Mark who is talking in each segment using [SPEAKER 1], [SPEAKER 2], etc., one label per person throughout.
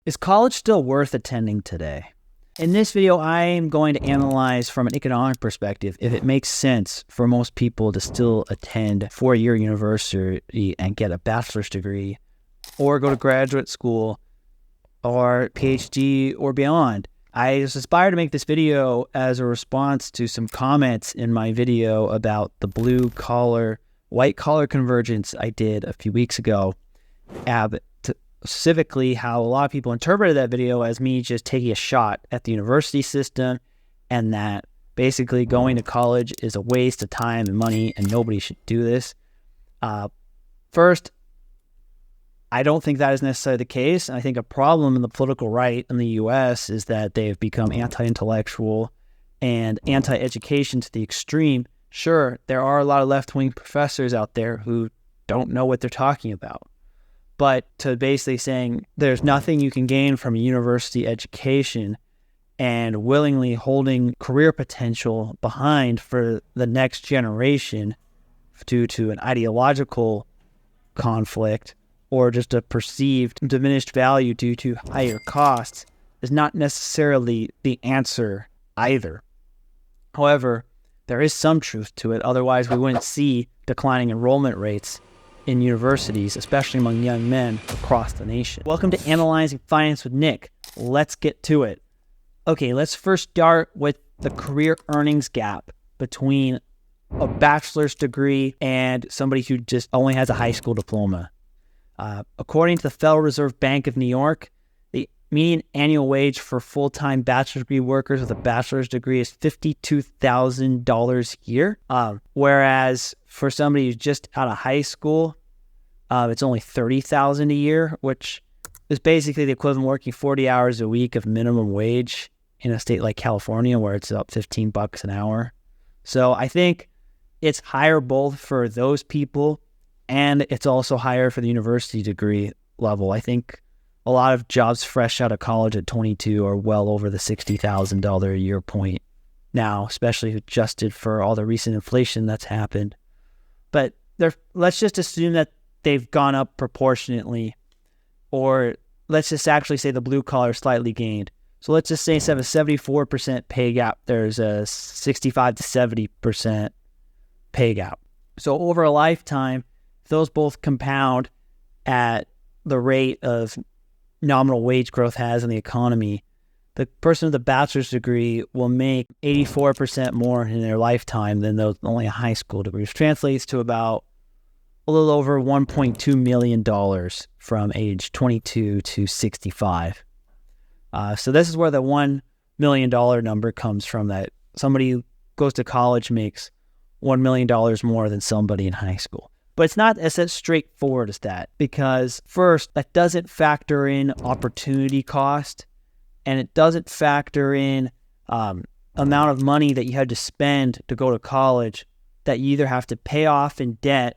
[SPEAKER 1] Is college still worth attending today? In this video, I am going to analyze from an economic perspective if it makes sense for most people to still attend four-year university and get a bachelor's degree, or go to graduate school, or PhD, or beyond. I was inspired to make this video as a response to some comments in my video about the blue-collar, white-collar convergence I did a few weeks ago. Specifically, how a lot of people interpreted that video as me just taking a shot at the university system, and that basically going to college is a waste of time and money and nobody should do this. First, I don't think that is necessarily the case. I think a problem in the political right in the US is that they've become anti-intellectual and anti-education to the extreme. Sure, there are a lot of left-wing professors out there who don't know what they're talking about. But to basically saying there's nothing you can gain from a university education and willingly holding career potential behind for the next generation due to an ideological conflict or just a perceived diminished value due to higher costs is not necessarily the answer either. However, there is some truth to it. Otherwise, we wouldn't see declining enrollment rates in universities, especially among young men across the nation. Welcome to Analyzing Finance with Nick. Let's get to it. Okay, let's first start with the career earnings gap between a bachelor's degree and somebody who just only has a high school diploma. According to the Federal Reserve Bank of New York, the median annual wage for full-time bachelor's degree workers with a bachelor's degree is $52,000 a year, whereas for somebody who's just out of high school, it's only $30,000 a year, which is basically the equivalent of working 40 hours a week of minimum wage in a state like California, where it's about $15 an hour. So I think it's higher both for those people, and it's also higher for the university degree level. I think a lot of jobs fresh out of college at 22 are well over the $60,000 a year point now, especially adjusted for all the recent inflation that's happened. But let's just assume that they've gone up proportionately, or let's just actually say the blue collar slightly gained. So let's just say instead of a 74% pay gap, there's a 65 to 70% pay gap. So over a lifetime, if those both compound at the rate of nominal wage growth has in the economy, the person with a bachelor's degree will make 84% more in their lifetime than those only a high school degree, which translates to about a little over $1.2 million from age 22 to 65. So this is where the $1 million number comes from, that somebody who goes to college makes $1 million more than somebody in high school. But it's not as straightforward as that, because first, that doesn't factor in opportunity cost, and it doesn't factor in amount of money that you had to spend to go to college that you either have to pay off in debt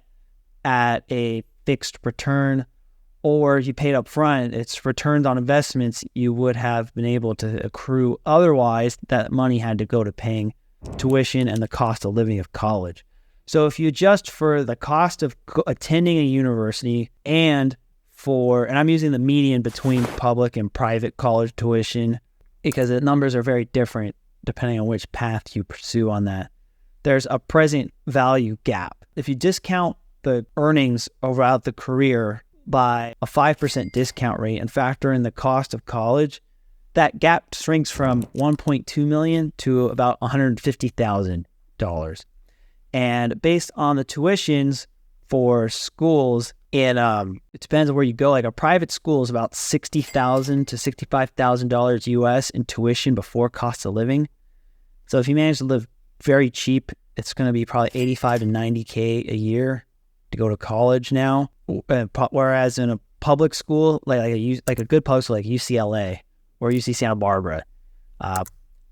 [SPEAKER 1] at a fixed return, or you paid up front. It's returns on investments you would have been able to accrue otherwise. That money had to go to paying tuition and the cost of living of college. So if you adjust for the cost of attending a university and I'm using the median between public and private college tuition because the numbers are very different depending on which path you pursue on that, there's a present value gap. If you discount the earnings throughout the career by a 5% discount rate and factor in the cost of college, that gap shrinks from $1.2 million to about $150,000. And based on the tuitions for schools, it depends on where you go. Like a private school is about $60,000 to $65,000 US in tuition before cost of living. So if you manage to live very cheap, it's going to be probably $85 to $90K a year to go to college now. Whereas in a public school, like a good public school like UCLA or UC Santa Barbara,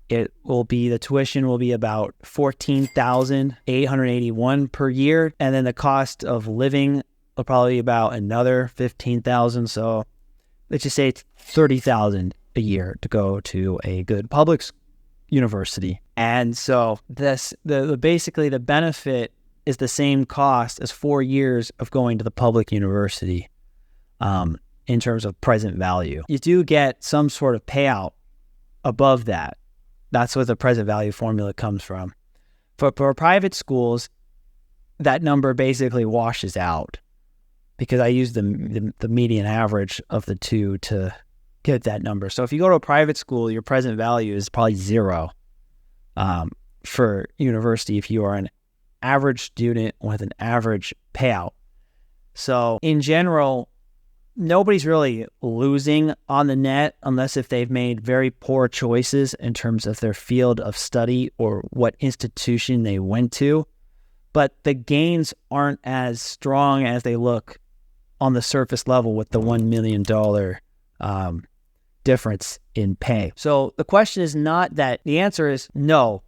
[SPEAKER 1] the tuition will be about $14,881 per year, and then the cost of living will probably be about another $15,000. So let's just say it's $30,000 a year to go to a good public university. And so basically the benefit is the same cost as 4 years of going to the public university. in terms of present value. You do get some sort of payout above that. That's what the present value formula comes from. For private schools, that number basically washes out because I use the median average of the two to get that number. So if you go to a private school, your present value is probably 0 for university if you are an average student with an average payout. So in general, nobody's really losing on the net unless if they've made very poor choices in terms of their field of study or what institution they went to. But the gains aren't as strong as they look on the surface level with the $1 million difference in pay. So the question is not that, the answer is no,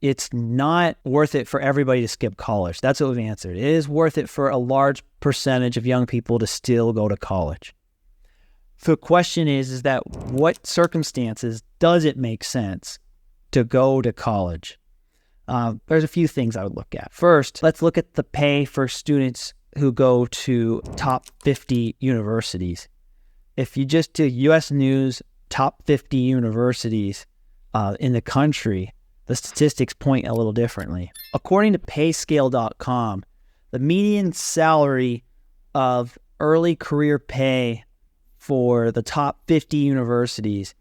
[SPEAKER 1] it's not worth it for everybody to skip college. That's what we've answered. It is worth it for a large percentage of young people to still go to college. The question is that what circumstances does it make sense to go to college? There's a few things I would look at. First, let's look at the pay for students who go to top 50 universities. If you just do U.S. News top 50 universities in the country, the statistics point a little differently. According to payscale.com, the median salary of early career pay for the top 50 universities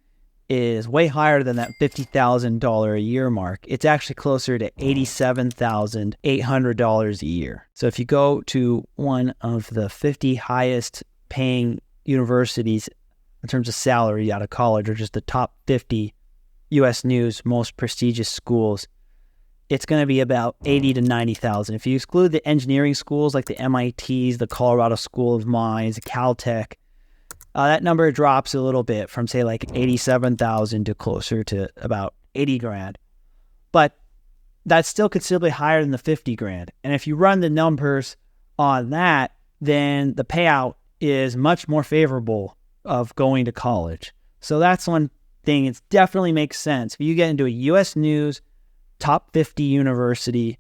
[SPEAKER 1] is way higher than that $50,000 a year mark. It's actually closer to $87,800 a year. So if you go to one of the 50 highest paying universities in terms of salary out of college, or just the top 50 U.S. News most prestigious schools, it's going to be about 80 to 90,000. If you exclude the engineering schools like the MITs, the Colorado School of Mines, Caltech, that number drops a little bit from say like 87,000 to closer to about 80 grand. But that's still considerably higher than the 50 grand. And if you run the numbers on that, then the payout is much more favorable of going to college. So that's one thing. It definitely makes sense. If you get into a U.S. News top 50 university,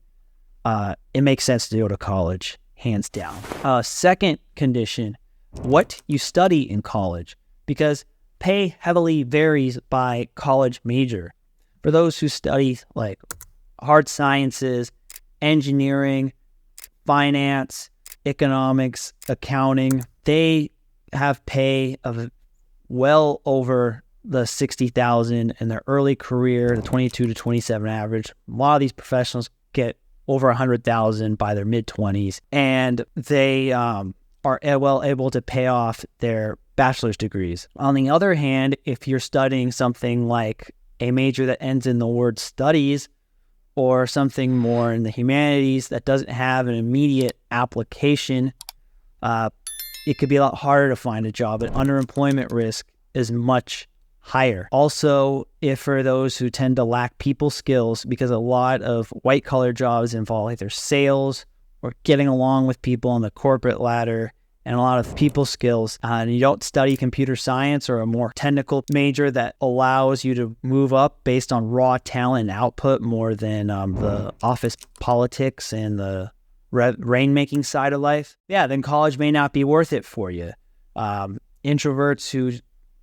[SPEAKER 1] it makes sense to go to college, hands down. Second condition, what you study in college, because pay heavily varies by college major. For those who study like hard sciences, engineering, finance, economics, accounting, they have pay of well over the 60,000 in their early career, the 22 to 27 average. A lot of these professionals get over 100,000 by their mid-20s, and they are well able to pay off their bachelor's degrees. On the other hand, if you're studying something like a major that ends in the word studies, or something more in the humanities that doesn't have an immediate application, it could be a lot harder to find a job, and underemployment risk is much higher. Also, if for those who tend to lack people skills, because a lot of white-collar jobs involve either sales or getting along with people on the corporate ladder, and a lot of people skills, and you don't study computer science or a more technical major that allows you to move up based on raw talent and output more than the office politics and the rainmaking side of life, then college may not be worth it for you. Introverts who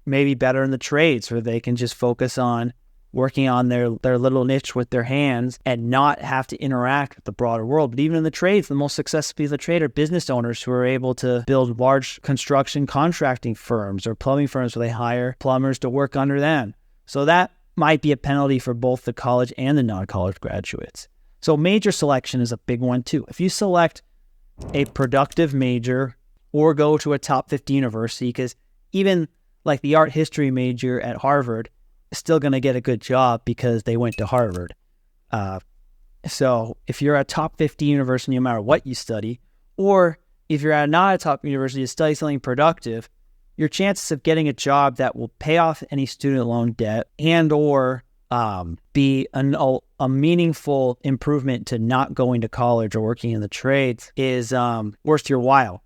[SPEAKER 1] may be better in the trades, where they can just focus on working on their little niche with their hands and not have to interact with the broader world. But even in the trades, the most successful people in the trade are business owners who are able to build large construction contracting firms or plumbing firms where they hire plumbers to work under them. So that might be a penalty for both the college and the non-college graduates. So major selection is a big one too. If you select a productive major or go to a top 50 university, because even like the art history major at Harvard is still going to get a good job because they went to Harvard. So if you're at a top 50 university, no matter what you study, or if you're at not a top university to study something productive, your chances of getting a job that will pay off any student loan debt and or be a meaningful improvement to not going to college or working in the trades is worth your while.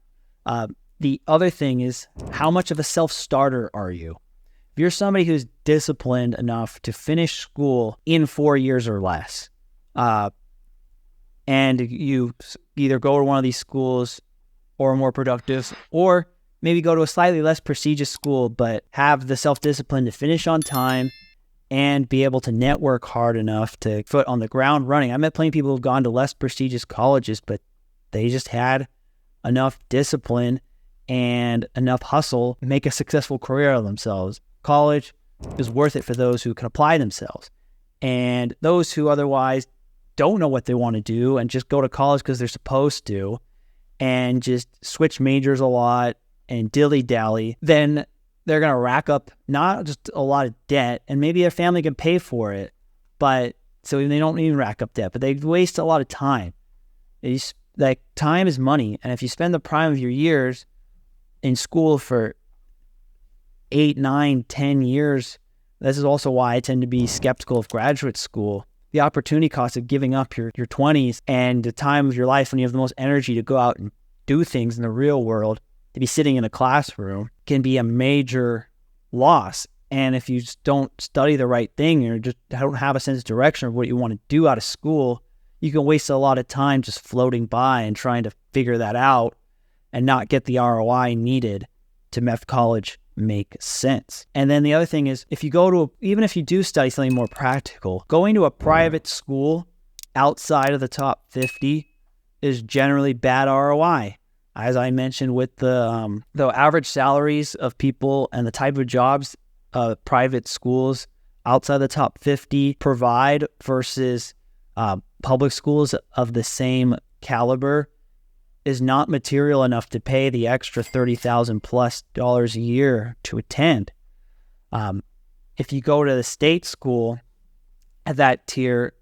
[SPEAKER 1] The other thing is, how much of a self-starter are you? If you're somebody who's disciplined enough to finish school in 4 years or less, and you either go to one of these schools or more productive, or maybe go to a slightly less prestigious school, but have the self-discipline to finish on time and be able to network hard enough to foot on the ground running. I met plenty of people who've gone to less prestigious colleges, but they just had enough discipline and enough hustle to make a successful career out of themselves. College is worth it for those who can apply themselves. And those who otherwise don't know what they want to do and just go to college because they're supposed to and just switch majors a lot and dilly-dally, then they're going to rack up not just a lot of debt, and maybe their family can pay for it, but so they don't even rack up debt, but they waste a lot of time. Like, time is money, and if you spend the prime of your years in school for 8, 9, 10 years, this is also why I tend to be skeptical of graduate school. The opportunity cost of giving up your 20s and the time of your life when you have the most energy to go out and do things in the real world, to be sitting in a classroom, can be a major loss. And if you just don't study the right thing or just don't have a sense of direction of what you want to do out of school, you can waste a lot of time just floating by and trying to figure that out and not get the ROI needed to make college make sense. And then the other thing is, if you go to, even if you do study something more practical, going to a private school outside of the top 50 is generally bad ROI. As I mentioned, with the average salaries of people and the type of jobs private schools outside the top 50 provide versus public schools of the same caliber is not material enough to pay the extra $30,000 plus a year to attend. If you go to the state school at that tier,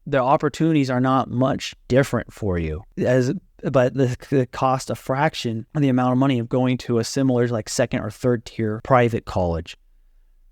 [SPEAKER 1] the opportunities are not much different for you, but the cost a fraction of the amount of money of going to a similar, like, second or third tier private college.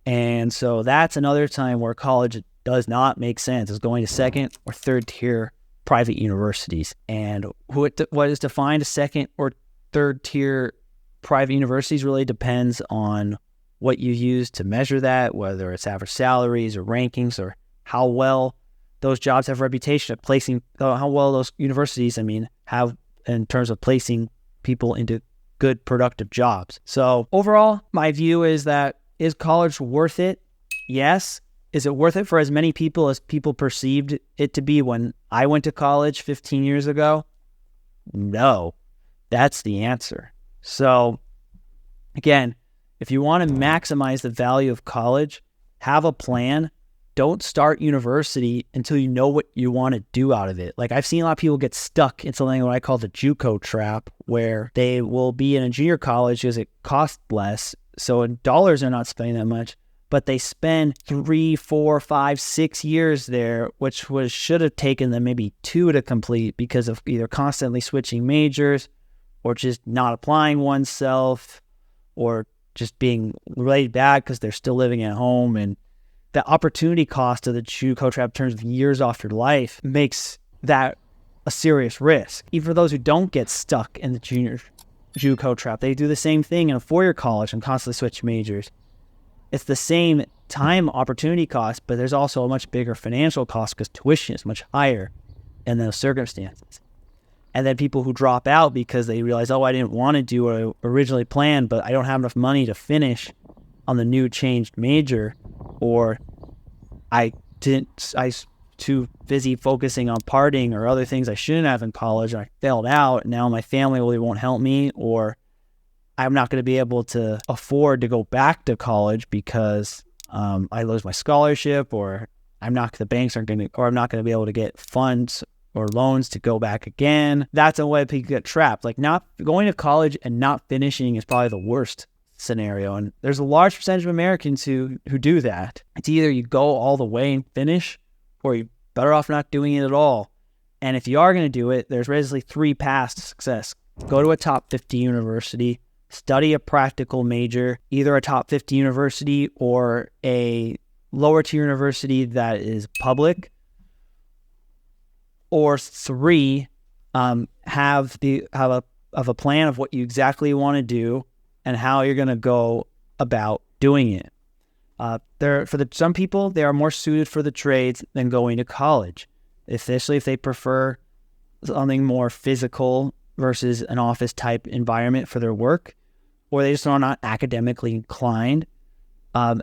[SPEAKER 1] And so that's another time where college does not make sense, is going to second or third tier private universities. And what is defined as second or third tier private universities really depends on what you use to measure that, whether it's average salaries or rankings, or how well those jobs have a reputation of placing, how well those universities, have in terms of placing people into good, productive jobs. So overall, my view is that, is college worth it? Yes. Is it worth it for as many people as people perceived it to be when I went to college 15 years ago? No. That's the answer. So again, if you want to maximize the value of college, have a plan. Don't start university until you know what you want to do out of it. Like, I've seen a lot of people get stuck in something what I call the JUCO trap, where they will be in a junior college because it costs less. So in dollars, they're not spending that much, but they spend 3, 4, 5, 6 years there, which should have taken them maybe 2 to complete because of either constantly switching majors or just not applying oneself or just being laid back because they're still living at home. And the opportunity cost of the JUCO trap in terms of years off your life makes that a serious risk. Even for those who don't get stuck in the junior JUCO trap, they do the same thing in a 4-year college and constantly switch majors. It's the same time opportunity cost, but there's also a much bigger financial cost because tuition is much higher in those circumstances. And then people who drop out because they realize, I didn't want to do what I originally planned, but I don't have enough money to finish on the new changed major, or I too busy focusing on partying or other things I shouldn't have in college. I failed out. Now my family really won't help me, or I'm not going to be able to afford to go back to college because I lose my scholarship, or I'm not going to be able to get funds or loans to go back again. That's a way people get trapped. Like, not going to college and not finishing is probably the worst scenario. And there's a large percentage of Americans who do that. It's either you go all the way and finish, or you're better off not doing it at all. And if you are going to do it, there's basically 3 paths to success. Go to a top 50 university, study a practical major, either a top 50 university or a lower tier university that is public, or 3, have a plan of what you exactly want to do and how you're going to go about doing it. Some people, they are more suited for the trades than going to college, especially if they prefer something more physical versus an office type environment for their work. or they just are not academically inclined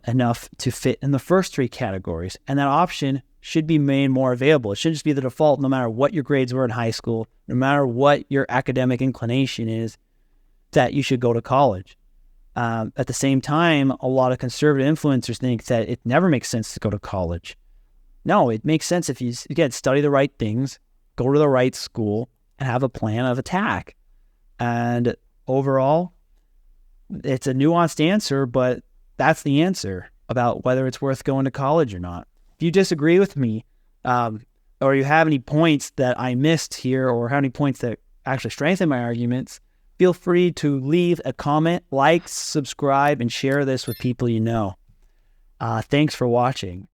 [SPEAKER 1] enough to fit in the first three categories. And that option should be made more available. It shouldn't just be the default no matter what your grades were in high school, no matter what your academic inclination is, that you should go to college. At the same time, a lot of conservative influencers think that it never makes sense to go to college. No, it makes sense if you, again, study the right things, go to the right school, and have a plan of attack. And overall, it's a nuanced answer, but that's the answer about whether it's worth going to college or not. If you disagree with me, or you have any points that I missed here, or have any points that actually strengthen my arguments, feel free to leave a comment, like, subscribe, and share this with people you know. Thanks for watching.